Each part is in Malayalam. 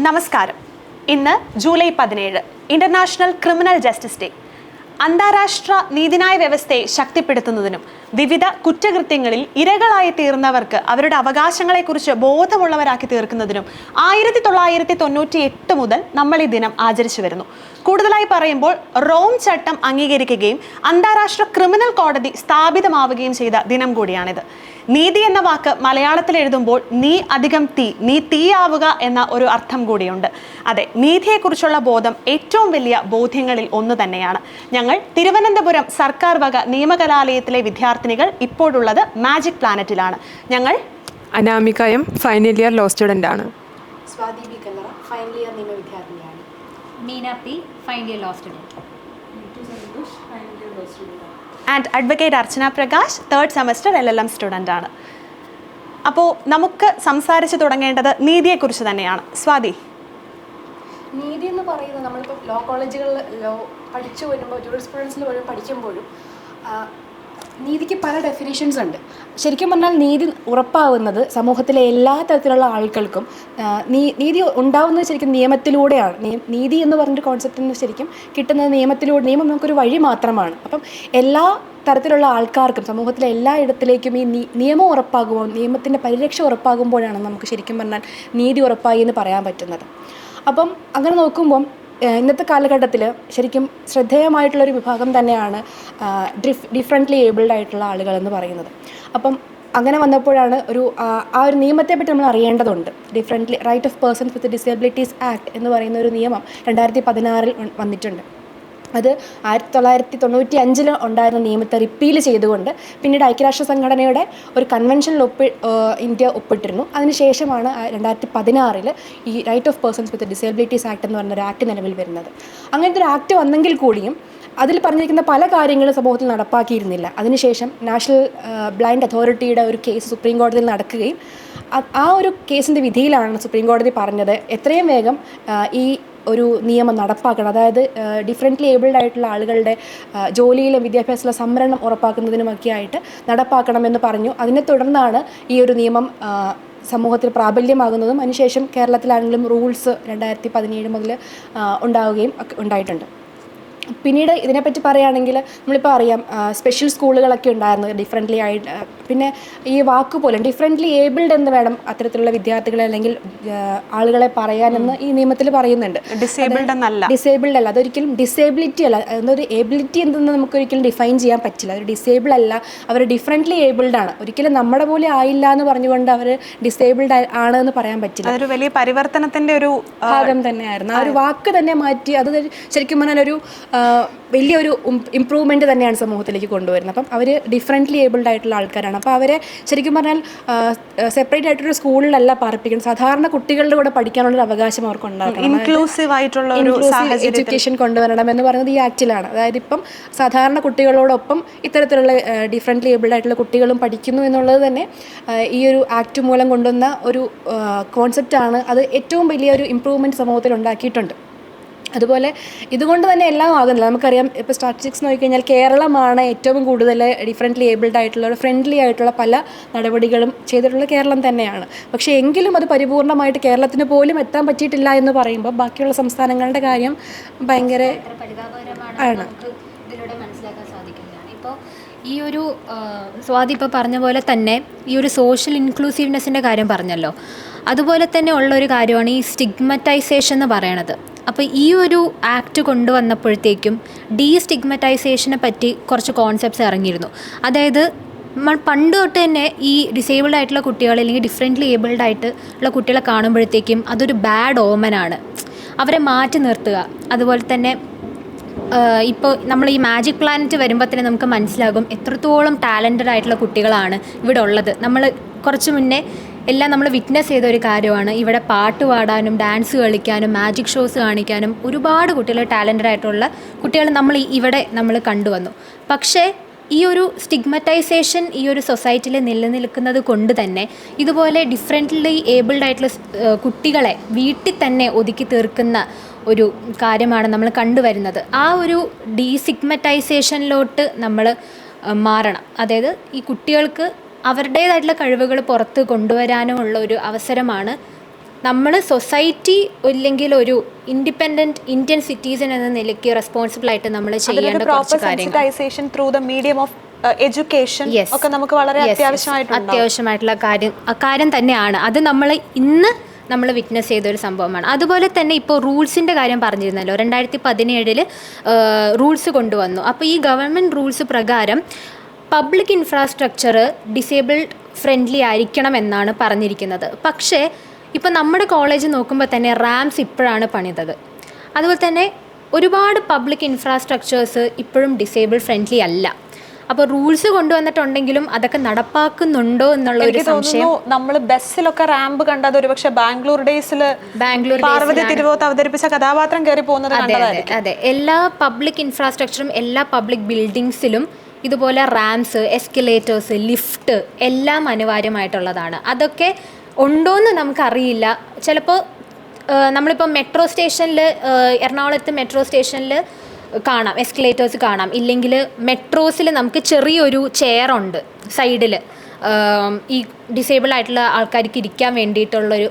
നമസ്കാരം. ഇന്ന് July 17 international criminal justice day. അന്താരാഷ്ട്ര നീതിന്യായ വ്യവസ്ഥയെ ശക്തിപ്പെടുത്തുന്നതിനും വിവിധ കുറ്റകൃത്യങ്ങളിൽ ഇരകളായി തീർന്നവർക്ക് അവരുടെ അവകാശങ്ങളെക്കുറിച്ച് ബോധമുള്ളവരാക്കി തീർക്കുന്നതിനും 1998 മുതൽ നമ്മൾ ഈ ദിനം ആചരിച്ചു വരുന്നു. കൂടുതലായി പറയുമ്പോൾ റോം ചട്ടം അംഗീകരിക്കുകയും അന്താരാഷ്ട്ര ക്രിമിനൽ കോടതി സ്ഥാപിതമാവുകയും ചെയ്ത ദിനം കൂടിയാണിത്. നീതി എന്ന വാക്ക് മലയാളത്തിൽ എഴുതുമ്പോൾ നീ അധികം നീ തീയാവുക എന്ന ഒരു അർത്ഥം കൂടിയുണ്ട്. അതെ, നീതിയെക്കുറിച്ചുള്ള ബോധം ഏറ്റവും വലിയ ബോധ്യങ്ങളിൽ ഒന്ന് തന്നെയാണ്. ഞങ്ങൾ തിരുവനന്തപുരം സർക്കാർ വക നിയമകലാലയത്തിലെ വിദ്യാർത്ഥിനികൾ ഇപ്പോഴുള്ളത് മാജിക് പ്ലാനറ്റിലാണ്. ഞങ്ങൾ Anamika M final year law student ആണ്. Swathi B Kallara final year നിയമ വിദ്യാർത്ഥിനിയാണ്. Meena P final year law student. And advocate Archana Prakash third semester LLM student ആണ്. അപ്പോൾ നമുക്ക് സംസാരിച്ച് തുടങ്ങേണ്ടത് നീതിയെക്കുറിച്ച് തന്നെയാണ്. സ്വാതി, നീതി എന്ന് പറയുന്നത് നമ്മളിപ്പോൾ ലോ കോളേജുകളിൽ ലോ പഠിച്ചു വരുമ്പോൾ ജൂറിസ്പ്രുഡൻസിൽ പോലും പഠിക്കുമ്പോഴും നീതിക്ക് പല ഡെഫിനേഷൻസ് ഉണ്ട്. ശരിക്കും പറഞ്ഞാൽ നീതി ഉറപ്പാവുന്നത് സമൂഹത്തിലെ എല്ലാ തരത്തിലുള്ള ആൾക്കാർക്കും നീതി ഉണ്ടാവുന്നത് ശരിക്കും നിയമത്തിലൂടെയാണ്. നീതി എന്ന് പറഞ്ഞൊരു കോൺസെപ്റ്റിന് ശരിക്കും കിട്ടുന്നത് നിയമത്തിലൂടെ. നിയമം നമുക്കൊരു വഴി മാത്രമാണ്. അപ്പം എല്ലാ തരത്തിലുള്ള ആൾക്കാർക്കും സമൂഹത്തിലെ എല്ലാ ഇടത്തിലേക്കും ഈ നിയമം ഉറപ്പാകുമ്പോൾ, നിയമത്തിൻ്റെ പരിരക്ഷ ഉറപ്പാകുമ്പോഴാണ് നമുക്ക് ശരിക്കും പറഞ്ഞാൽ നീതി ഉറപ്പായി എന്ന് പറയാൻ പറ്റുന്നത്. അപ്പം അങ്ങനെ നോക്കുമ്പം ഇന്നത്തെ കാലഘട്ടത്തിൽ ശരിക്കും ശ്രദ്ധേയമായിട്ടുള്ളൊരു വിഭാഗം തന്നെയാണ് ഡിഫറൻ്റ്ലി ഏബിൾഡ് ആയിട്ടുള്ള ആളുകളെന്ന് പറയുന്നത്. അപ്പം അങ്ങനെ വന്നപ്പോഴാണ് ആ ഒരു നിയമത്തെപ്പറ്റി നമ്മൾ അറിയേണ്ടതുണ്ട്. Differently right of persons with disabilities act എന്ന് പറയുന്ന ഒരു നിയമം 2016 വന്നിട്ടുണ്ട്. അത് 1995 ഉണ്ടായിരുന്ന നിയമത്തെ റിപ്പീൽ ചെയ്തുകൊണ്ട് പിന്നീട് ഐക്യരാഷ്ട്ര സംഘടനയുടെ ഒരു കൺവെൻഷനിൽ ഇന്ത്യ ഒപ്പിട്ടിരുന്നു. അതിനുശേഷമാണ് 2016 ഈ right of persons with disabilities act എന്ന് പറഞ്ഞൊരു ആക്ട് നിലവിൽ വരുന്നത്. അങ്ങനത്തെ ഒരു ആക്ട് വന്നെങ്കിൽ കൂടിയും അതിൽ പറഞ്ഞിരിക്കുന്ന പല കാര്യങ്ങളും സമൂഹത്തിൽ നടപ്പാക്കിയിരുന്നില്ല. അതിനുശേഷം നാഷണൽ ബ്ലൈൻഡ് അതോറിറ്റിയുടെ ഒരു കേസ് സുപ്രീം കോടതിയിൽ നടക്കുകയും ആ ഒരു കേസിൻ്റെ വിധിയിലാണ് സുപ്രീം കോടതി പറഞ്ഞത് എത്രയും വേഗം ഈ ഒരു നിയമം നടപ്പാക്കണം. അതായത് ഡിഫറൻ്റ്ലി ഏബിൾഡ് ആയിട്ടുള്ള ആളുകളുടെ ജോലിയിലും വിദ്യാഭ്യാസത്തിലെ സംവരണം ഉറപ്പാക്കുന്നതിനുമൊക്കെ ആയിട്ട് നടപ്പാക്കണമെന്ന് പറഞ്ഞു. അതിനെ തുടർന്നാണ് ഈ ഒരു നിയമം സമൂഹത്തിൽ പ്രാബല്യമാകുന്നതും അതിനുശേഷം കേരളത്തിലാണെങ്കിലും റൂൾസ് 2017 മുതൽ ഉണ്ടാവുകയും ഉണ്ടായിട്ടുണ്ട്. പിന്നീട് ഇതിനെപ്പറ്റി പറയുകയാണെങ്കിൽ നമ്മളിപ്പോൾ അറിയാം സ്പെഷ്യൽ സ്കൂളുകളൊക്കെ ഉണ്ടായിരുന്നു ഡിഫറൻ്റ്ലി ആയിട്ട്. പിന്നെ ഈ വാക്ക് പോലും ഡിഫറൻ്റ്ലി ഏബിൾഡ് എന്ന് വേണം അത്തരത്തിലുള്ള വിദ്യാർത്ഥികളെ അല്ലെങ്കിൽ ആളുകളെ പറയാനെന്ന് ഈ നിയമത്തിൽ പറയുന്നുണ്ട്. ഡിസേബിൾഡ് അല്ല, അതൊരിക്കലും ഡിസേബിലിറ്റി അല്ല. അതൊരു ഏബിലിറ്റി എന്തെന്ന് നമുക്കൊരിക്കലും ഡിഫൈൻ ചെയ്യാൻ പറ്റില്ല. ഒരു ഡിസേബിൾ അല്ല, അവർ ഡിഫറൻ്റ്ലി ഏബിൾഡ് ആണ്. ഒരിക്കലും നമ്മുടെ പോലെ ആയില്ല എന്ന് പറഞ്ഞുകൊണ്ട് അവർ ഡിസേബിൾഡ് ആണ് എന്ന് പറയാൻ പറ്റില്ല. അതൊരു വലിയ പരിവർത്തനത്തിൻ്റെ ഒരു ഭാഗം തന്നെയായിരുന്നു. ആ ഒരു വാക്ക് തന്നെ മാറ്റി അത് ശരിക്കും പറഞ്ഞാൽ ഒരു വലിയൊരു ഇമ്പ്രൂവ്മെൻറ്റ് തന്നെയാണ് സമൂഹത്തിലേക്ക് കൊണ്ടുവരുന്നത്. അപ്പം അവർ ഡിഫറൻ്റ്ലി ഏബിൾഡ് ആയിട്ടുള്ള ആൾക്കാരാണ്. അപ്പോൾ അവരെ ശരിക്കും പറഞ്ഞാൽ സെപ്പറേറ്റ് ആയിട്ടൊരു സ്കൂളിലല്ല പാർപ്പിക്കുന്നത്. സാധാരണ കുട്ടികളുടെ കൂടെ പഠിക്കാനുള്ളൊരു അവകാശം അവർക്ക് ഉണ്ടാക്കണം. ഇൻക്ലൂസീവ് ആയിട്ടുള്ള എഡ്യൂക്കേഷൻ കൊണ്ടുവരണം എന്ന് പറയുന്നത് ഈ ആക്റ്റിലാണ്. അതായത് ഇപ്പം സാധാരണ കുട്ടികളോടൊപ്പം ഇത്തരത്തിലുള്ള ഡിഫറൻ്റ്ലി ഏബിൾഡ് ആയിട്ടുള്ള കുട്ടികളും പഠിക്കുന്നു എന്നുള്ളത് തന്നെ ഈ ഒരു ആക്ട് മൂലം കൊണ്ടുവന്ന ഒരു കോൺസെപ്റ്റാണ്. അത് ഏറ്റവും വലിയൊരു ഇമ്പ്രൂവ്മെൻറ്റ് സമൂഹത്തിൽ ഉണ്ടാക്കിയിട്ടുണ്ട്. അതുപോലെ ഇതുകൊണ്ട് തന്നെ എല്ലാം ആകുന്നില്ല. നമുക്കറിയാം ഇപ്പോൾ സ്റ്റാറ്റിസ്റ്റിക്സ് നോക്കിക്കഴിഞ്ഞാൽ കേരളമാണ് ഏറ്റവും കൂടുതൽ ഡിഫറൻ്റ്ലി ഏബിൾഡ് ആയിട്ടുള്ള ഫ്രണ്ട്ലി ആയിട്ടുള്ള പല നടപടികളും ചെയ്തിട്ടുള്ള കേരളം തന്നെയാണ്. പക്ഷേ എങ്കിലും അത് പരിപൂർണമായിട്ട് കേരളത്തിന് പോലും എത്താൻ പറ്റിയിട്ടില്ല എന്ന് പറയുമ്പോൾ ബാക്കിയുള്ള സംസ്ഥാനങ്ങളുടെ കാര്യം ഭയങ്കര ആണ്. ഇതിലൂടെ മനസ്സിലാക്കാൻ സാധിക്കുന്നതാണ്. ഇപ്പോൾ ഈ ഒരു സ്വാതി ഇപ്പോൾ പറഞ്ഞ പോലെ തന്നെ ഈ ഒരു സോഷ്യൽ ഇൻക്ലൂസീവ്നെസ്സിൻ്റെ കാര്യം പറഞ്ഞല്ലോ, അതുപോലെ തന്നെ ഉള്ളൊരു കാര്യമാണ് ഈ സ്റ്റിഗ്മറ്റൈസേഷൻ എന്ന് പറയണത്. അപ്പോൾ ഈ ഒരു ആക്ട് കൊണ്ടുവന്നപ്പോഴത്തേക്കും ഡീസ്റ്റിഗ്മറ്റൈസേഷനെ പറ്റി കുറച്ച് കോൺസെപ്റ്റ്സ് ഇറങ്ങിയിരുന്നു. അതായത് നമ്മൾ പണ്ട് തൊട്ട് തന്നെ ഈ ഡിസേബിൾഡ് ആയിട്ടുള്ള കുട്ടികൾ അല്ലെങ്കിൽ ഡിഫറൻ്റ്ലി ഏബിൾഡ് ആയിട്ടുള്ള കുട്ടികളെ കാണുമ്പോഴത്തേക്കും അതൊരു ബാഡ് ഓമനാണ്, അവരെ മാറ്റി നിർത്തുക. അതുപോലെ തന്നെ ഇപ്പോൾ നമ്മൾ ഈ മാജിക് പ്ലാനറ്റ് വരുമ്പോൾ തന്നെ നമുക്ക് മനസ്സിലാകും എത്രത്തോളം ടാലൻറ്റഡ് ആയിട്ടുള്ള കുട്ടികളാണ് ഇവിടെ ഉള്ളത്. നമ്മൾ കുറച്ച് മുന്നേ എല്ലാം നമ്മൾ വിറ്റ്നസ് ചെയ്ത ഒരു കാര്യമാണ്. ഇവിടെ പാട്ട് പാടാനും ഡാൻസ് കളിക്കാനും മാജിക് ഷോസ് കാണിക്കാനും ഒരുപാട് കുട്ടികൾ ടാലൻറ്റഡ് ആയിട്ടുള്ള കുട്ടികൾ ഇവിടെ നമ്മൾ കണ്ടുവന്നു. പക്ഷേ ഈ ഒരു സ്റ്റിഗ്മറ്റൈസേഷൻ ഈ ഒരു സൊസൈറ്റിയിൽ നിലനിൽക്കുന്നത് കൊണ്ട് തന്നെ ഇതുപോലെ ഡിഫറൻ്റ്ലി ഏബിൾഡ് ആയിട്ടുള്ള കുട്ടികളെ വീട്ടിൽ തന്നെ ഒതുക്കി തീർക്കുന്ന ഒരു കാര്യമാണ് നമ്മൾ കണ്ടുവരുന്നത്. ആ ഒരു ഡീസ്റ്റിഗ്മറ്റൈസേഷനിലോട്ട് നമ്മൾ മാറണം. അതായത് ഈ കുട്ടികൾക്ക് അവരുടേതായിട്ടുള്ള കഴിവുകൾ പുറത്ത് കൊണ്ടുവരാനുമുള്ള ഒരു അവസരമാണ് നമ്മൾ സൊസൈറ്റി ഇല്ലെങ്കിൽ ഒരു ഇൻഡിപെൻഡൻറ്റ് ഇന്ത്യൻ സിറ്റിസൺ എന്ന നിലയ്ക്ക് റെസ്പോൺസിബിൾ ആയിട്ട് നമ്മൾ ചെയ്യേണ്ട കുറച്ച് കാര്യങ്ങൾ through the medium of education ഒക്കെ നമുക്ക് വളരെ അത്യാവശ്യമായിട്ടുള്ള കാര്യം തന്നെയാണ്. അത് നമ്മൾ വിറ്റ്നസ് ചെയ്തൊരു സംഭവമാണ്. അതുപോലെ തന്നെ ഇപ്പോൾ റൂൾസിൻ്റെ കാര്യം പറഞ്ഞിരുന്നല്ലോ, 2017 റൂൾസ് കൊണ്ടുവന്നു. അപ്പോൾ ഈ ഗവൺമെൻറ് റൂൾസ് പ്രകാരം പബ്ലിക് ഇൻഫ്രാസ്ട്രക്ചർ ഡിസേബിൾഡ് ഫ്രണ്ട്ലി ആയിരിക്കണം എന്നാണ് പറഞ്ഞിരിക്കുന്നത്. പക്ഷേ ഇപ്പോൾ നമ്മുടെ കോളേജ് നോക്കുമ്പോൾ തന്നെ റാംസ് ഇപ്പോഴാണ് പണിതത്. അതുപോലെ തന്നെ ഒരുപാട് പബ്ലിക് ഇൻഫ്രാസ്ട്രക്ചേഴ്സ് ഇപ്പോഴും ഡിസേബിൾഡ് ഫ്രണ്ട്ലി അല്ല. അപ്പോൾ റൂൾസ് കൊണ്ടുവന്നിട്ടുണ്ടെങ്കിലും അതൊക്കെ നടപ്പാക്കുന്നുണ്ടോ എന്നുള്ള ഒരു സംശയം. നമ്മൾ ബസ്സിലൊക്കെ റാമ്പ് കണ്ടത് ഒരുപക്ഷെ ബാംഗ്ലൂർ പാർവതി തിരുവോത്ത് അവതരിപ്പിച്ച കഥാപാത്രം കയറി പോകുന്നത്. അതെ, എല്ലാ പബ്ലിക് ഇൻഫ്രാസ്ട്രക്ചറും എല്ലാ പബ്ലിക് ബിൽഡിങ്സിലും ഇതുപോലെ റാംസ്, എസ്കലേറ്റേഴ്സ്, ലിഫ്റ്റ് എല്ലാം അനിവാര്യമായിട്ടുള്ളതാണ്. അതൊക്കെ ഉണ്ടോയെന്ന് നമുക്കറിയില്ല. ചിലപ്പോൾ നമ്മളിപ്പോൾ മെട്രോ സ്റ്റേഷനിൽ, എറണാകുളത്ത് മെട്രോ സ്റ്റേഷനിൽ കാണാം, എസ്കലേറ്റേഴ്സ് കാണാം. ഇല്ലെങ്കിൽ മെട്രോസിൽ നമുക്ക് ചെറിയൊരു ചെയറുണ്ട് സൈഡിൽ, ഈ ഡിസേബിൾ ആയിട്ടുള്ള ആൾക്കാർക്ക് ഇരിക്കാൻ വേണ്ടിയിട്ടുള്ളൊരു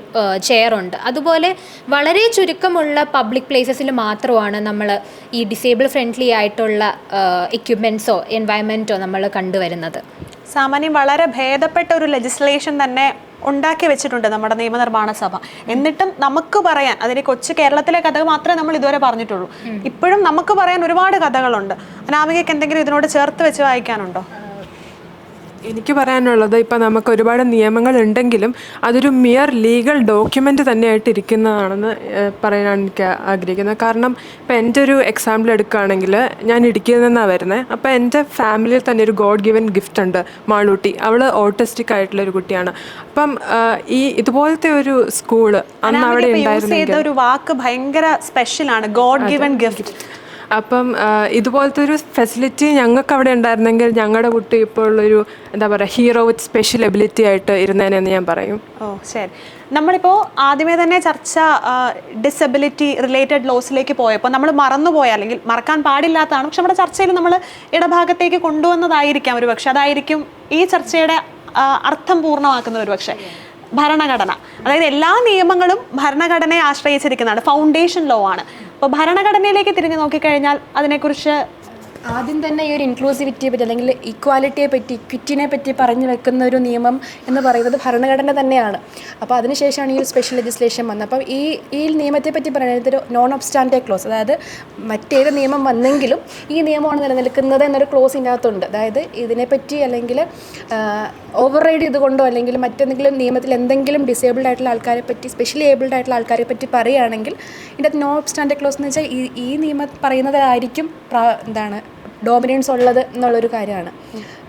ചെയറുണ്ട്. അതുപോലെ വളരെ ചുരുക്കമുള്ള പബ്ലിക് പ്ലേസസിൽ മാത്രമാണ് നമ്മൾ ഈ ഡിസേബിൾ ഫ്രണ്ട്ലി ആയിട്ടുള്ള എക്യുപ്മെൻറ്റ്സോ എൻവയൺമെൻറ്റോ നമ്മൾ കണ്ടുവരുന്നത്. സാമാന്യം വളരെ ഭേദപ്പെട്ട ഒരു ലെജിസ്ലേഷൻ തന്നെ ഉണ്ടാക്കി വെച്ചിട്ടുണ്ട് നമ്മുടെ നിയമനിർമ്മാണ സഭ. എന്നിട്ടും നമുക്ക് പറയാൻ, അതിന് കൊച്ചു കേരളത്തിലെ കഥ മാത്രമേ നമ്മൾ ഇതുവരെ പറഞ്ഞിട്ടുള്ളൂ. ഇപ്പോഴും നമുക്ക് പറയാൻ ഒരുപാട് കഥകളുണ്ട്. അനാമികയ്ക്ക് എന്തെങ്കിലും ഇതിനോട് ചേർത്ത് വെച്ച് വായിക്കാനുണ്ടോ? എനിക്ക് പറയാനുള്ളത്, ഇപ്പം നമുക്ക് ഒരുപാട് നിയമങ്ങൾ ഉണ്ടെങ്കിലും അതൊരു മിയർ ലീഗൽ ഡോക്യുമെൻ്റ് തന്നെയായിട്ട് ഇരിക്കുന്നതാണെന്ന് പറയാനാണ് എനിക്ക് ആഗ്രഹിക്കുന്നത്. കാരണം ഇപ്പം എൻ്റെ ഒരു എക്സാമ്പിൾ എടുക്കുകയാണെങ്കിൽ, ഞാൻ ഇടുക്കിയിൽ നിന്നാണ് വരുന്നത്. അപ്പോൾ എൻ്റെ ഫാമിലിയിൽ തന്നെ ഒരു ഗോഡ് ഗിവൻ ഗിഫ്റ്റ് ഉണ്ട്, മാളൂട്ടി. അവൾ ഓട്ടിസ്റ്റിക് ആയിട്ടുള്ളൊരു കുട്ടിയാണ്. അപ്പം ഈ ഇതുപോലത്തെ ഒരു സ്കൂള് അന്ന് അവിടെ ഉണ്ടായിരുന്നെങ്കിൽ, ഒരു വാക്ക് ഭയങ്കര സ്പെഷ്യലാണ്, ഗോഡ് ഗിവൻ ഗിഫ്റ്റ്. അപ്പം ഇതുപോലത്തെ ഒരു ഫെസിലിറ്റി ഞങ്ങൾക്ക് അവിടെ ഉണ്ടായിരുന്നെങ്കിൽ ഞങ്ങളുടെ കുട്ടി ഇപ്പോൾ ഉള്ളൊരു എന്താ പറയുക, ഹീറോ വിത്ത് സ്പെഷ്യൽ എബിലിറ്റി ആയിട്ട് ഇരുന്നേനെന്ന് ഞാൻ പറയും. ശരി. നമ്മളിപ്പോൾ ആദ്യമേ തന്നെ ചർച്ച ഡിസബിലിറ്റി റിലേറ്റഡ് ലോസിലേക്ക് പോയപ്പോൾ നമ്മൾ മറന്നുപോയ, അല്ലെങ്കിൽ മറക്കാൻ പാടില്ലാത്തതാണ്, പക്ഷെ നമ്മുടെ ചർച്ചയിൽ നമ്മൾ ഇടഭാഗത്തേക്ക് കൊണ്ടുവന്നതായിരിക്കാം ഒരു പക്ഷെ. അതായിരിക്കും ഈ ചർച്ചയുടെ അർത്ഥം പൂർണ്ണമാക്കുന്നത് ഒരു പക്ഷേ. ഭരണഘടന, അതായത് എല്ലാ നിയമങ്ങളും ഭരണഘടനയെ ആശ്രയിച്ചിരിക്കുന്നതാണ്, ഫൗണ്ടേഷൻ ലോ ആണ്. അപ്പോൾ ഭരണഘടനയിലേക്ക് തിരിഞ്ഞു നോക്കിക്കഴിഞ്ഞാൽ അതിനെക്കുറിച്ച് ആദ്യം തന്നെ ഈ ഒരു ഇൻക്ലൂസിവിറ്റിയെ പറ്റി അല്ലെങ്കിൽ ഈക്വാലിറ്റിയെ പറ്റി, ഇക്വിറ്റിനെ പറ്റി പറഞ്ഞു വെക്കുന്ന ഒരു നിയമം എന്ന് പറയുന്നത് ഭരണഘടന തന്നെയാണ്. അപ്പോൾ അതിനുശേഷമാണ് ഈ ഒരു സ്പെഷ്യൽ ലെജിസ്ലേഷൻ വന്നത്. അപ്പം ഈ നിയമത്തെ പറ്റി പറയുന്നത് ഒരു നോൺ ഒബ്സ്റ്റാൻഡേ ക്ലോസ്, അതായത് മറ്റേത് നിയമം വന്നെങ്കിലും ഈ നിയമമാണ് നിലനിൽക്കുന്നത് എന്നൊരു ക്ലോസ് ഇതിനകത്തുണ്ട്. അതായത് ഇതിനെപ്പറ്റി അല്ലെങ്കിൽ ഓവർ റൈഡ് ചെയ്തുകൊണ്ടോ അല്ലെങ്കിൽ മറ്റെന്തെങ്കിലും നിയമത്തിൽ എന്തെങ്കിലും ഡിസേബിൾഡ് ആയിട്ടുള്ള ആൾക്കാരെ പറ്റി, സ്പെഷ്യലി ഏബിൾഡ് ആയിട്ടുള്ള ആൾക്കാരെ പറ്റി പറയുകയാണെങ്കിൽ ഇതിൻ്റെ നോ ഒബ്സ്റ്റാൻഡേ ക്ലോസ് എന്ന് വെച്ചാൽ ഈ നിയമം പറയുന്നതായിരിക്കും എന്താണ് ഡോമിനൻസ് ഉള്ളത് എന്നുള്ളൊരു കാര്യമാണ്.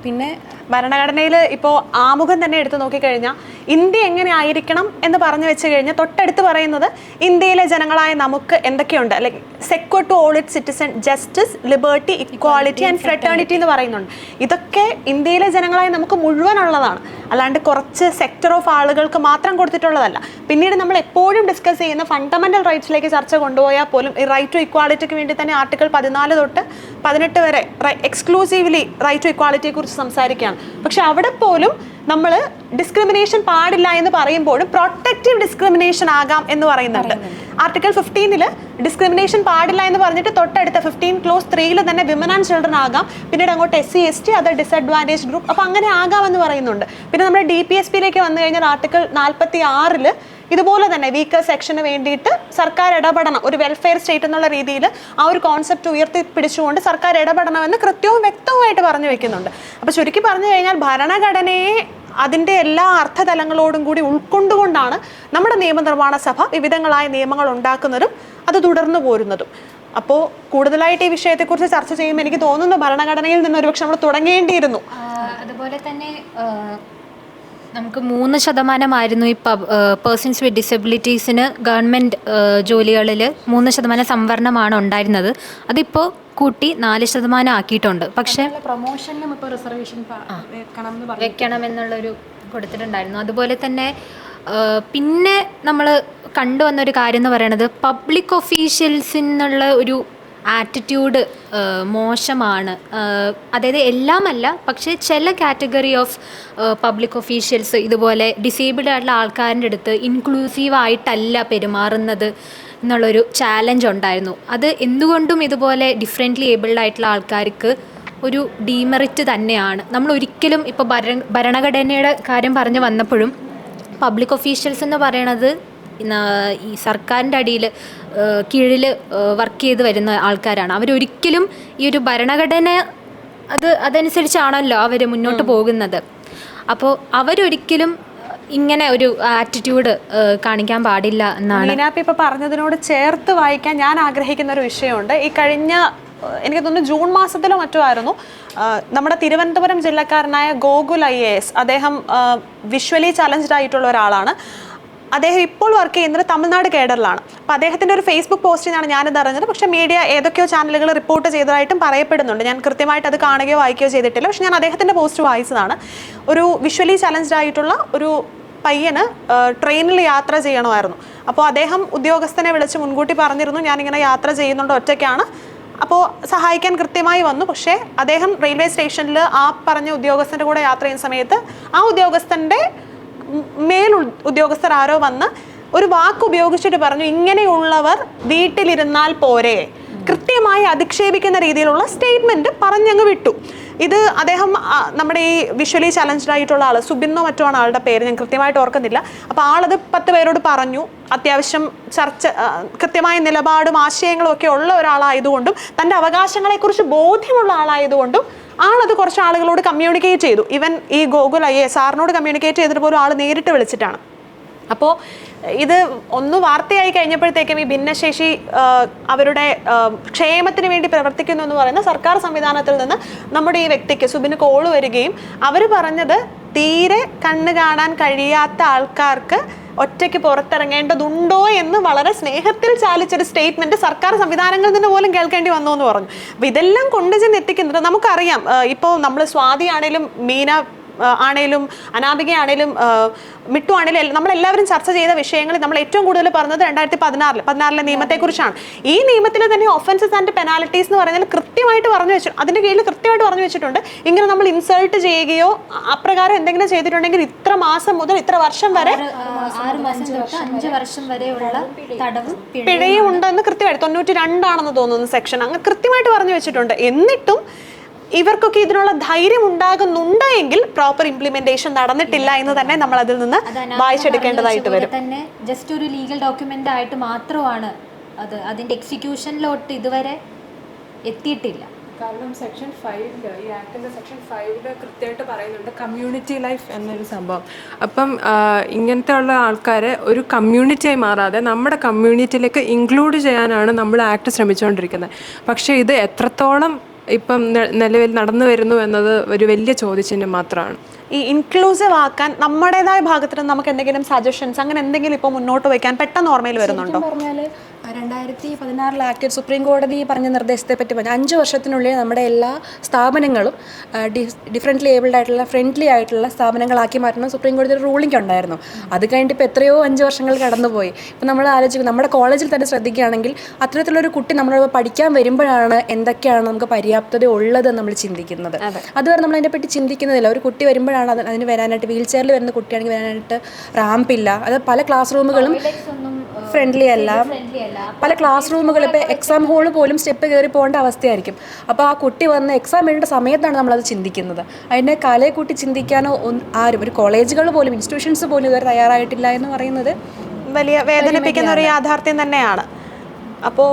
പിന്നെ ഭരണഘടനയിൽ ഇപ്പോൾ ആമുഖം തന്നെ എടുത്ത് നോക്കിക്കഴിഞ്ഞാൽ ഇന്ത്യ എങ്ങനെ ആയിരിക്കണം എന്ന് പറഞ്ഞു വെച്ച് കഴിഞ്ഞാൽ തൊട്ടടുത്ത് പറയുന്നത് ഇന്ത്യയിലെ ജനങ്ങളായ നമുക്ക് എന്തൊക്കെയുണ്ട്, അല്ലെങ്കിൽ secure to all it citizen, justice, liberty, equality and fraternity എന്ന് പറയുന്നുണ്ട്. ഇതൊക്കെ ഇന്ത്യയിലെ ജനങ്ങളായ നമുക്ക് മുഴുവനുള്ളതാണ്, അല്ലാണ്ട് കുറച്ച് സെക്ടർ ഓഫ് ആളുകൾക്ക് മാത്രം കൊടുത്തിട്ടുള്ളതല്ല. പിന്നീട് നമ്മൾ എപ്പോഴും ഡിസ്കസ് ചെയ്യുന്ന ഫണ്ടമെന്റൽ റൈറ്റ്സിലേക്ക് ചർച്ച കൊണ്ടുപോയാൽ പോലും ഈ റൈറ്റ് ടു ഇക്വാളിറ്റിക്ക് വേണ്ടി തന്നെ ആർട്ടിക്കിൾ 14 തൊട്ട് 18 വരെ എക്സ്ക്ലൂസീവ്ലി റൈറ്റ് ടു ഇക്വാളിറ്റിയെ കുറിച്ച് സംസാരിക്കുകയാണ്. പക്ഷെ അവിടെ പോലും നമ്മൾ ഡിസ്ക്രിമിനേഷൻ പാടില്ല എന്ന് പറയുമ്പോഴും പ്രൊട്ടക്റ്റീവ് ഡിസ്ക്രിമിനേഷൻ ആകാം എന്ന് പറയുന്നുണ്ട്. ആർട്ടിക്കിൾ 15 ഡിസ്ക്രിമിനേഷൻ പാടില്ല എന്ന് പറഞ്ഞിട്ട് തൊട്ടടുത്ത 15 ക്ലോസ് 3 തന്നെ വിമൻ ആൻഡ് ചിൽഡ്രൻ ആകാം, പിന്നീട് അങ്ങോട്ട് SC ST other disadvantage group, അപ്പോൾ അങ്ങനെ ആകാമെന്ന് പറയുന്നുണ്ട്. പിന്നെ നമ്മുടെ DPSPയിലേക്ക് വന്നു കഴിഞ്ഞാൽ ആർട്ടിക്കിൾ 46 ഇതുപോലെ തന്നെ വീക്കർ സെക്ഷന് വേണ്ടിയിട്ട് സർക്കാർ ഇടപെടണം, ഒരു വെൽഫെയർ സ്റ്റേറ്റ് എന്നുള്ള രീതിയിൽ ആ ഒരു കോൺസെപ്റ്റ് ഉയർത്തിപ്പിടിച്ചുകൊണ്ട് സർക്കാർ ഇടപെടണമെന്ന് കൃത്യവും വ്യക്തവുമായിട്ട് പറഞ്ഞു വെക്കുന്നുണ്ട്. അപ്പോൾ ചുരുക്കി പറഞ്ഞു കഴിഞ്ഞാൽ ഭരണഘടനയെ അതിൻ്റെ എല്ലാ അർത്ഥതലങ്ങളോടും കൂടി ഉൾക്കൊണ്ടുകൊണ്ടാണ് നമ്മുടെ നിയമനിർമ്മാണ സഭ വിവിധങ്ങളായ നിയമങ്ങൾ ഉണ്ടാക്കുന്നതും അത് തുടർന്നു പോരുന്നതും. അപ്പോൾ കൂടുതലായിട്ട് ഈ വിഷയത്തെക്കുറിച്ച് ചർച്ച ചെയ്യുമ്പോൾ എനിക്ക് തോന്നുന്നു ഭരണഘടനയിൽ നിന്ന് ഒരുപക്ഷെ നമ്മൾ തുടങ്ങേണ്ടിയിരുന്നു. അതുപോലെ തന്നെ നമുക്ക് 3% ഈ പേഴ്സൺസ് വിത്ത് ഡിസബിലിറ്റീസിന് ഗവൺമെൻറ് ജോലികളിൽ 3% സംവരണമാണ് ഉണ്ടായിരുന്നത്. അതിപ്പോൾ കൂട്ടി 4% ആക്കിയിട്ടുണ്ട്. പക്ഷേ പ്രൊമോഷനും ഇപ്പോൾ റിസർവേഷൻ വെക്കണമെന്നുള്ളൊരു കൊടുത്തിട്ടുണ്ടായിരുന്നു. അതുപോലെ തന്നെ പിന്നെ നമ്മൾ കണ്ടുവന്നൊരു കാര്യം എന്ന് പറയുന്നത് പബ്ലിക് ഒഫീഷ്യൽസിനുള്ള ഒരു ആറ്റിറ്റ്യൂഡ് മോശമാണ്. അതായത് എല്ലാമല്ല, പക്ഷേ ചില കാറ്റഗറി ഓഫ് പബ്ലിക് ഒഫീഷ്യൽസ് ഇതുപോലെ ഡിസേബിൾഡ് ആയിട്ടുള്ള ആൾക്കാരുടെ അടുത്ത് ഇൻക്ലൂസീവായിട്ടല്ല പെരുമാറുന്നത് എന്നുള്ളൊരു ചാലഞ്ച് ഉണ്ടായിരുന്നു. അത് എന്തുകൊണ്ടും ഇതുപോലെ ഡിഫറെൻ്റ്ലി ഏബിൾഡ് ആയിട്ടുള്ള ആൾക്കാർക്ക് ഒരു ഡീമെറിറ്റ് തന്നെയാണ്. നമ്മൾ ഒരിക്കലും ഇപ്പോൾ ഭരണഘടനയുടെ കാര്യം പറഞ്ഞു വന്നപ്പോഴും പബ്ലിക് ഒഫീഷ്യൽസ് എന്ന് പറയണത് ഈ സർക്കാരിൻ്റെ കീഴിൽ വർക്ക് ചെയ്ത് വരുന്ന ആൾക്കാരാണ്. അവരൊരിക്കലും ഈ ഒരു ഭരണഘടന അതനുസരിച്ചാണല്ലോ അവർ മുന്നോട്ട് പോകുന്നത്. അപ്പോൾ അവരൊരിക്കലും ഇങ്ങനെ ഒരു ആറ്റിറ്റ്യൂഡ് കാണിക്കാൻ പാടില്ല എന്നാണ്. മീനാപ്പി ഇപ്പോൾ പറഞ്ഞതിനോട് ചേർത്ത് വായിക്കാൻ ഞാൻ ആഗ്രഹിക്കുന്ന ഒരു വിഷയമുണ്ട്. ഈ കഴിഞ്ഞ എനിക്ക് തോന്നുന്നു ജൂൺ മാസത്തിലോ മറ്റോ ആയിരുന്നു നമ്മുടെ തിരുവനന്തപുരം ജില്ലക്കാരനായ ഗോകുൽ IAS. അദ്ദേഹം വിഷ്വലി ചലഞ്ച്ഡ് ആയിട്ടുള്ള ഒരാളാണ്. അദ്ദേഹം ഇപ്പോൾ വർക്ക് ചെയ്യുന്നത് തമിഴ്നാട് കേഡറിലാണ്. അപ്പോൾ അദ്ദേഹത്തിൻ്റെ ഒരു ഫേസ്ബുക്ക് പോസ്റ്റിനാണ് ഞാനിത് അറിഞ്ഞത്. പക്ഷേ മീഡിയ ഏതൊക്കെയോ ചാനലുകൾ റിപ്പോർട്ട് ചെയ്തതായിട്ടും പറയപ്പെടുന്നുണ്ട്. ഞാൻ കൃത്യമായിട്ട് അത് കാണുകയോ വായിക്കുകയോ ചെയ്തിട്ടില്ല. പക്ഷേ ഞാൻ അദ്ദേഹത്തിൻ്റെ പോസ്റ്റ് വായിച്ചതാണ്. ഒരു വിഷ്വലി ചലഞ്ച്ഡ് ആയിട്ടുള്ള ഒരു പയ്യന് ട്രെയിനിൽ യാത്ര ചെയ്യണമായിരുന്നു. അപ്പോൾ അദ്ദേഹം ഉദ്യോഗസ്ഥനെ വിളിച്ച് മുൻകൂട്ടി പറഞ്ഞിരുന്നു, ഞാനിങ്ങനെ യാത്ര ചെയ്യുന്നുണ്ട്, ഒറ്റയ്ക്കാണ്, അപ്പോൾ സഹായിക്കാൻ കൃത്യമായി വന്നു. പക്ഷേ അദ്ദേഹം റെയിൽവേ സ്റ്റേഷനിൽ ആ പറഞ്ഞ ഉദ്യോഗസ്ഥൻ്റെ കൂടെ യാത്ര ചെയ്യുന്ന സമയത്ത് ആ ഉദ്യോഗസ്ഥൻ്റെ ഉദ്യോഗസ്ഥർ ആരോ വന്ന് ഒരു വാക്ക് ഉപയോഗിച്ചിട്ട് പറഞ്ഞു, ഇങ്ങനെയുള്ളവർ വീട്ടിലിരുന്നാൽ പോരെ, കൃത്യമായി അധിക്ഷേപിക്കുന്ന രീതിയിലുള്ള സ്റ്റേറ്റ്മെൻറ്റ് പറഞ്ഞങ്ങ് വിട്ടു. ഇത് അദ്ദേഹം നമ്മുടെ ഈ വിഷ്വലി ചലഞ്ച്ഡ് ആയിട്ടുള്ള ആൾ സുബിന്നോ മറ്റോ ആണ് ആളുടെ പേര്, ഞാൻ കൃത്യമായിട്ട് ഓർക്കുന്നില്ല. അപ്പോൾ ആളത് 10 പേരോട് പറഞ്ഞു. അത്യാവശ്യം കൃത്യമായ നിലപാടും ആശയങ്ങളും ഒക്കെ ഉള്ള ഒരാളായതുകൊണ്ടും തൻ്റെ അവകാശങ്ങളെക്കുറിച്ച് ബോധ്യമുള്ള ആളായതുകൊണ്ടും ആളത് കുറച്ച് ആളുകളോട് കമ്മ്യൂണിക്കേറ്റ് ചെയ്തു. ഈവൻ ഈ ഗോകുൽ IAS സാറിനോട് കമ്മ്യൂണിക്കേറ്റ് ചെയ്തിട്ട് പോലും ആൾ നേരിട്ട് വിളിച്ചിട്ടാണ്. അപ്പോൾ ഇത് ഒന്ന് വാർത്തയായി കഴിഞ്ഞപ്പോഴത്തേക്കും ഈ ഭിന്നശേഷി അവരുടെ ക്ഷേമത്തിന് വേണ്ടി പ്രവർത്തിക്കുന്നു എന്ന് പറയുന്ന സർക്കാർ സംവിധാനത്തിൽ നിന്ന് നമ്മുടെ ഈ വ്യക്തിക്ക് സുബിന് കോള് വരികയും അവർ പറഞ്ഞത് തീരെ കണ്ണ് കാണാൻ കഴിയാത്ത ആൾക്കാർക്ക് ഒറ്റയ്ക്ക് പുറത്തിറങ്ങേണ്ടതുണ്ടോ എന്ന് വളരെ സ്നേഹത്തിൽ ചാലിച്ചൊരു സ്റ്റേറ്റ്മെൻറ്റ് സർക്കാർ സംവിധാനങ്ങളിൽ നിന്ന് പോലും കേൾക്കേണ്ടി വന്നു എന്ന് പറഞ്ഞു. അപ്പോൾ ഇതെല്ലാം കൊണ്ടുചെന്ന് എത്തിക്കുന്നത് നമുക്കറിയാം. ഇപ്പോൾ നമ്മൾ സ്വാതി ആണേലും മീന ആണേലും അനാമിക ആണേലും മിട്ടു ആണേലും നമ്മളെല്ലാവരും ചർച്ച ചെയ്ത വിഷയങ്ങളിൽ നമ്മൾ ഏറ്റവും കൂടുതൽ പറഞ്ഞത് 2016 നിയമത്തെക്കുറിച്ചാണ്. ഈ നിയമത്തിൽ തന്നെ ഒഫൻസസ് ആൻഡ് പെനാൽറ്റീസ് എന്ന് പറയുന്നത് കൃത്യമായിട്ട് പറഞ്ഞു വെച്ചിട്ടുണ്ട്. അതിൻ്റെ കീഴിൽ കൃത്യമായിട്ട് പറഞ്ഞു വെച്ചിട്ടുണ്ട്, ഇങ്ങനെ നമ്മൾ ഇൻസൾട്ട് ചെയ്യുകയോ അപ്രകാരം എന്തെങ്കിലും ചെയ്തിട്ടുണ്ടെങ്കിൽ ഇത്ര മാസം മുതൽ ഇത്ര വർഷം വരെ 5 വർഷം വരെയുള്ള തടവും പിഴയും ഉണ്ടെന്ന് കൃത്യമായിട്ട് 92 ആണെന്ന് തോന്നുന്നു സെക്ഷൻ, അങ്ങനെ കൃത്യമായിട്ട് പറഞ്ഞു വെച്ചിട്ടുണ്ട്. എന്നിട്ടും ഇവർക്കൊക്കെ ഇതിനുള്ള ധൈര്യം ഉണ്ടാകുന്നുണ്ട് എങ്കിൽ പ്രോപ്പർ ഇംപ്ലിമെന്റേഷൻ നടന്നിട്ടില്ല എന്ന് തന്നെ നമ്മൾ അതിൽ നിന്ന് വായിച്ചെടുക്കേണ്ടതായിട്ട് വരും. തന്നെ ജസ്റ്റ് ഒരു ലീഗൽ ഡോക്യുമെന്റ് ആയിട്ട് മാത്രമാണ് അത്, അതിന്റെ എക്സിക്യൂഷനിലോട്ട് ഇതുവരെ എത്തിയിട്ടില്ല. കാരണം സെക്ഷൻ 5 ഈ ആക്ടിൻ്റെ സെക്ഷൻ 5 കൃത്യമായിട്ട് പറയുന്നുണ്ട് കമ്മ്യൂണിറ്റി ലൈഫ് എന്നൊരു സംഭവം. അപ്പം ഇങ്ങനത്തെ ഉള്ള ആൾക്കാരെ ഒരു കമ്മ്യൂണിറ്റിയായി മാറാതെ നമ്മുടെ കമ്മ്യൂണിറ്റിയിലേക്ക് ഇൻക്ലൂഡ് ചെയ്യാനാണ് നമ്മൾ ആക്ട് ശ്രമിച്ചുകൊണ്ടിരിക്കുന്നത്. പക്ഷേ ഇത് എത്രത്തോളം ഇപ്പം നിലവിൽ നടന്നു വരുന്നു എന്നത് ഒരു വലിയ ചോദ്യചിഹ്നം മാത്രമാണ്. ഈ ഇൻക്ലൂസീവ് ആക്കാൻ നമ്മുടേതായ ഭാഗത്ത് നിന്ന് നമുക്ക് എന്തെങ്കിലും സജഷൻസ് അങ്ങനെ എന്തെങ്കിലും ഇപ്പോൾ മുന്നോട്ട് വയ്ക്കാൻ പെട്ടെന്ന് ഓർമ്മയിൽ വരുന്നുണ്ടോ? പറഞ്ഞാൽ 2016 ആക്ട് സുപ്രീം കോടതി പറഞ്ഞ നിർദ്ദേശത്തെ പറ്റി പറഞ്ഞാൽ 5 വർഷത്തിനുള്ളിൽ നമ്മുടെ എല്ലാ സ്ഥാപനങ്ങളും ഡിഫറെൻ്റ്ലി ഏബിൾഡ് ആയിട്ടുള്ള ഫ്രണ്ട്ലി ആയിട്ടുള്ള സ്ഥാപനങ്ങളാക്കി മാറ്റണം സുപ്രീം കോടതി റൂളിംഗ് ഉണ്ടായിരുന്നു. അത് കഴിഞ്ഞിട്ട് ഇപ്പോൾ എത്രയോ 5 വർഷങ്ങൾ കടന്നുപോയി. ഇപ്പോൾ നമ്മൾ ആലോചിക്കും, നമ്മുടെ കോളേജിൽ തന്നെ ശ്രദ്ധിക്കുകയാണെങ്കിൽ അത്തരത്തിലൊരു കുട്ടി നമ്മൾ പഠിക്കാൻ വരുമ്പോഴാണ് എന്തൊക്കെയാണ് നമുക്ക് പര്യാപ്തത ഉള്ളതെന്ന് നമ്മൾ ചിന്തിക്കുന്നത്. അതുവരെ നമ്മൾ അതിനെപ്പറ്റി ചിന്തിക്കുന്നില്ല. ഒരു കുട്ടി വരുമ്പോഴാണ് അതിന് വരാനായിട്ട് വീൽ ചെയറിൽ വരുന്ന കുട്ടിയാണെങ്കിൽ വരാനായിട്ട് റാമ്പില്ല. അത് പല ക്ലാസ് റൂമുകളും ഫ്രണ്ട്ലി അല്ല. പല ക്ലാസ് റൂമുകൾ ഇപ്പോൾ എക്സാം ഹോൾ പോലും സ്റ്റെപ്പ് കയറി പോകേണ്ട അവസ്ഥയായിരിക്കും. അപ്പോൾ ആ കുട്ടി വന്ന് എക്സാം എഴുതേണ്ട സമയത്താണ് നമ്മളത് ചിന്തിക്കുന്നത്. അതിനെ കലയെ കൂട്ടി ചിന്തിക്കാനോ ആരും ഒരു കോളേജുകൾ പോലും ഇൻസ്റ്റിറ്റ്യൂഷൻസ് പോലും ഇതുവരെ തയ്യാറായിട്ടില്ല എന്ന് പറയുന്നത് വലിയ വേദനിപ്പിക്കുന്ന ഒരു യാഥാർത്ഥ്യം തന്നെയാണ്. അപ്പോൾ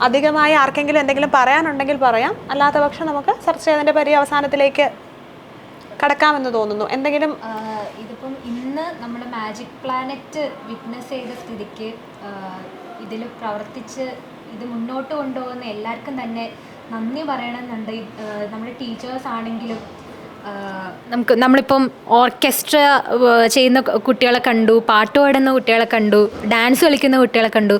അധികമായി ആർക്കെങ്കിലും എന്തെങ്കിലും പറയാനുണ്ടെങ്കിൽ പറയാം, അല്ലാത്ത പക്ഷം നമുക്ക് ചർച്ച ചെയ്തതിൻ്റെ അവസാനത്തിലേക്ക് കടക്കാമെന്ന് തോന്നുന്നു. എന്തെങ്കിലും ഇതിപ്പം ഇന്ന് നമ്മുടെ മാജിക് പ്ലാനറ്റ് വിറ്റ്നസ് ചെയ്ത സ്ഥിതിക്ക് ഇതിൽ പ്രവർത്തിച്ച് ഇത് മുന്നോട്ട് കൊണ്ടുപോകുന്ന എല്ലാവർക്കും തന്നെ നന്ദി പറയണമെന്നുണ്ട്. നമ്മുടെ ടീച്ചേഴ്സ് ആണെങ്കിലും നമ്മളിപ്പം ഓർക്കസ്ട്ര ചെയ്യുന്ന കുട്ടികളെ കണ്ടു, പാട്ട് പാടുന്ന കുട്ടികളെ കണ്ടു, ഡാൻസ് കളിക്കുന്ന കുട്ടികളെ കണ്ടു.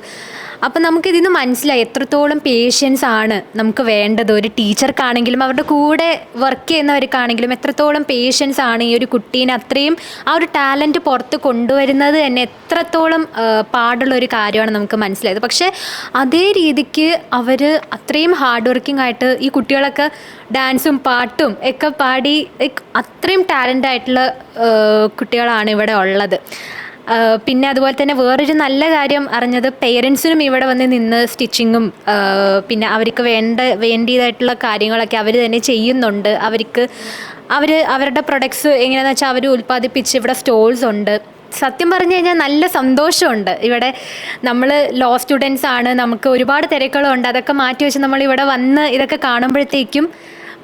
അപ്പം നമുക്കിതിൽ നിന്ന് മനസ്സിലായി എത്രത്തോളം പേഷ്യൻസ് ആണ് നമുക്ക് വേണ്ടത്. ഒരു ടീച്ചർക്കാണെങ്കിലും അവരുടെ കൂടെ വർക്ക് ചെയ്യുന്നവർക്കാണെങ്കിലും എത്രത്തോളം പേഷ്യൻസ് ആണ് ഈ ഒരു കുട്ടീനെ അത്രയും ആ ഒരു ടാലൻറ്റ് പുറത്ത് കൊണ്ടുവരുന്നത് തന്നെ എത്രത്തോളം പാടുള്ളൊരു കാര്യമാണ് നമുക്ക് മനസ്സിലായത്. പക്ഷേ അതേ രീതിക്ക് അവർ അത്രയും ഹാർഡ് വർക്കിംഗ് ആയിട്ട് ഈ കുട്ടികളൊക്കെ ഡാൻസും പാട്ടും ഒക്കെ പാടി അത്രയും ടാലൻ്റ് ആയിട്ടുള്ള കുട്ടികളാണ് ഇവിടെ ഉള്ളത്. പിന്നെ അതുപോലെ തന്നെ വേറൊരു നല്ല കാര്യം അറിഞ്ഞത് പേരൻസിനും ഇവിടെ വന്ന് നിന്ന് സ്റ്റിച്ചിങ്ങും പിന്നെ അവർക്ക് വേണ്ടിയതായിട്ടുള്ള കാര്യങ്ങളൊക്കെ അവർ തന്നെ ചെയ്യുന്നുണ്ട്. അവരുടെ പ്രൊഡക്ട്സ് എങ്ങനെയാണെന്ന് വെച്ചാൽ അവർ ഉൽപ്പാദിപ്പിച്ച് ഇവിടെ സ്റ്റോൾസ് ഉണ്ട്. സത്യം പറഞ്ഞു കഴിഞ്ഞാൽ നല്ല സന്തോഷമുണ്ട്. ഇവിടെ നമ്മൾ ലോ സ്റ്റുഡൻസ് ആണ്, നമുക്ക് ഒരുപാട് തിരക്കുകളുണ്ട്. അതൊക്കെ മാറ്റി വെച്ച് നമ്മളിവിടെ വന്ന് ഇതൊക്കെ കാണുമ്പോഴത്തേക്കും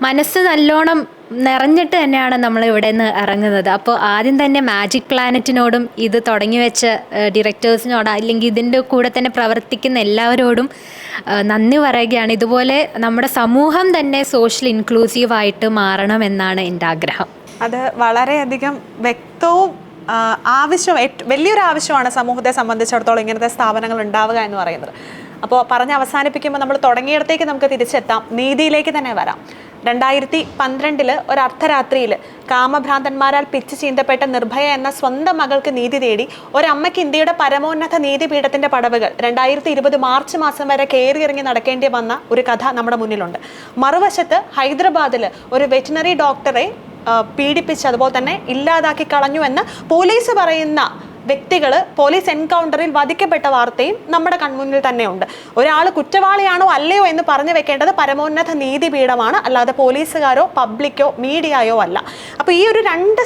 മനസ്സ് നല്ലോണം നിറഞ്ഞിട്ട് തന്നെയാണ് നമ്മൾ ഇവിടെ നിന്ന് ഇറങ്ങുന്നത്. അപ്പോൾ ആദ്യം തന്നെ മാജിക് പ്ലാനറ്റിനോടും ഇത് തുടങ്ങി വെച്ച ഡയറക്ടേഴ്സിനോടും അല്ലെങ്കിൽ ഇതിൻ്റെ കൂടെ തന്നെ പ്രവർത്തിക്കുന്ന എല്ലാവരോടും നന്ദി പറയുകയാണ്. ഇതുപോലെ നമ്മുടെ സമൂഹം തന്നെ സോഷ്യൽ ഇൻക്ലൂസീവായിട്ട് മാറണമെന്നാണ് എൻ്റെ ആഗ്രഹം. അത് വളരെയധികം വ്യക്തവും വലിയൊരു ആവശ്യമാണ് സമൂഹത്തെ സംബന്ധിച്ചിടത്തോളം ഇങ്ങനത്തെ സ്ഥാപനങ്ങൾ ഉണ്ടാവുക എന്ന് പറയുന്നത്. അപ്പോൾ പറഞ്ഞ് അവസാനിപ്പിക്കുമ്പോൾ നമ്മൾ തുടങ്ങിയിടത്തേക്ക് നമുക്ക് തിരിച്ചെത്താം, നീതിയിലേക്ക് തന്നെ വരാം. 2012 ഒരു അർദ്ധരാത്രിയിൽ കാമഭ്രാന്തന്മാരാൽ പിച്ച് ചീന്തപ്പെട്ട നിർഭയ എന്ന സ്വന്തം മകൾക്ക് നീതി തേടി ഒരമ്മയ്ക്ക് ഇന്ത്യയുടെ പരമോന്നത നീതിപീഠത്തിന്റെ പടവുകൾ 2020 മാർച്ച് മാസം വരെ കയറിയിറങ്ങി നടക്കേണ്ടി വന്ന ഒരു കഥ നമ്മുടെ മുന്നിലുണ്ട്. മറുവശത്ത് ഹൈദരാബാദിൽ ഒരു വെറ്റിനറി ഡോക്ടറെ പീഡിപ്പിച്ച് അതുപോലെ തന്നെ ഇല്ലാതാക്കി കളഞ്ഞു എന്ന് പോലീസ് പറയുന്ന വ്യക്തികൾ പോലീസ് എൻകൗണ്ടറിൽ വധിക്കപ്പെട്ട വാർത്തയും നമ്മുടെ കൺമുന്നിൽ തന്നെയുണ്ട്. ഒരാൾ കുറ്റവാളിയാണോ അല്ലയോ എന്ന് പറഞ്ഞു വെക്കേണ്ടത് പരമോന്നത നീതിപീഠമാണ്, അല്ലാതെ പോലീസുകാരോ പബ്ലിക്കോ മീഡിയയോ അല്ല. അപ്പോൾ ഈ ഒരു രണ്ട്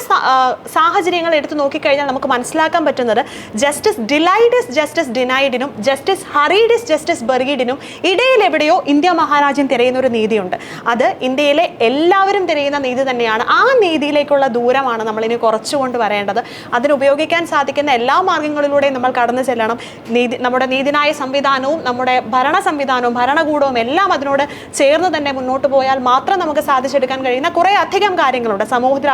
സാഹചര്യങ്ങൾ എടുത്തു നോക്കിക്കഴിഞ്ഞാൽ നമുക്ക് മനസ്സിലാക്കാൻ പറ്റുന്നത് ജസ്റ്റിസ് ഡിലൈഡ് ഇസ് ജസ്റ്റിസ് ഡിനൈഡിനും ജസ്റ്റിസ് ഹറീഡ് ഇസ് ജസ്റ്റിസ് ബർഗീഡിനും ഇടയിൽ എവിടെയോ ഇന്ത്യ മഹാരാജ്യം തിരയുന്ന ഒരു നീതിയുണ്ട്. അത് ഇന്ത്യയിലെ എല്ലാവരും തിരയുന്ന നീതി തന്നെയാണ്. ആ നീതിയിലേക്കുള്ള ദൂരമാണ് നമ്മളിനി കുറച്ചുകൊണ്ട് വരേണ്ടത്. അതിനുപയോഗിക്കാൻ സാധിക്കുന്ന എല്ലാ മാർഗങ്ങളിലൂടെയും നമ്മൾ കടന്നു ചെല്ലണം. നമ്മുടെ നീതിന്യായ സംവിധാനവും നമ്മുടെ ഭരണ സംവിധാനവും ഭരണകൂടവും എല്ലാം അതിനോട് ചേർന്ന് തന്നെ മുന്നോട്ട് പോയാൽ മാത്രം നമുക്ക് സാധിച്ചെടുക്കാൻ കഴിയുന്ന കുറേ അധികം കാര്യങ്ങളുണ്ട്. സമൂഹത്തിൽ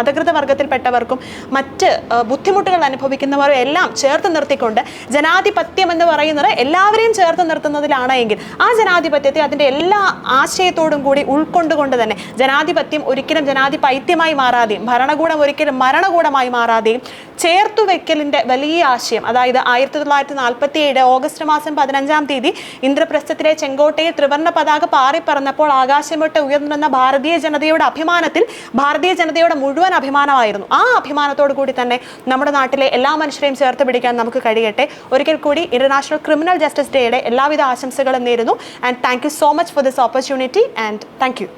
അധികൃത വർഗത്തിൽപ്പെട്ടവർക്കും മറ്റ് ബുദ്ധിമുട്ടുകൾ അനുഭവിക്കുന്നവരും എല്ലാം ചേർത്ത് നിർത്തിക്കൊണ്ട് ജനാധിപത്യം എന്ന് പറയുന്നത് എല്ലാവരെയും ചേർത്ത് നിർത്തുന്നതിലാണ് എങ്കിൽ ആ ജനാധിപത്യത്തെ അതിൻ്റെ എല്ലാ ആശയത്തോടും കൂടി ഉൾക്കൊണ്ടുകൊണ്ട് തന്നെ ജനാധിപത്യം ഒരിക്കലും ജനാധിപത്യമായി മാറാതെയും ഭരണകൂടം ഒരിക്കലും മരണകൂടമായി മാറാതെയും ചേർത്തുവെക്കലിൻ്റെ വലിയ ആശയം, അതായത് 1947 ഓഗസ്റ്റ് മാസം 15-ാം തീയതി ഇന്ദ്രപ്രസ്ഥത്തിലെ ചെങ്കോട്ടയിൽ ത്രിവർണ്ണ പതാക പാറിപ്പറന്നപ്പോൾ ആകാശമൊട്ട് ഉയർന്നിരുന്ന ഭാരതീയ ജനതയുടെ അഭിമാനത്തിൽ ഭാരതീയ ജനതയുടെ മുഴുവൻ അഭിമാനമായിരുന്നു. ആ അഭിമാനത്തോടു കൂടി തന്നെ നമ്മുടെ നാട്ടിലെ എല്ലാ മനുഷ്യരെയും ചേർത്ത് പിടിക്കാൻ നമുക്ക് കഴിയട്ടെ. ഒരിക്കൽ കൂടി ഇന്റർനാഷണൽ ക്രിമിനൽ ജസ്റ്റിസ് ഡേയുടെ എല്ലാവിധ ആശംസകളും നേരുന്നു. And thank you so much for this opportunity and thank you.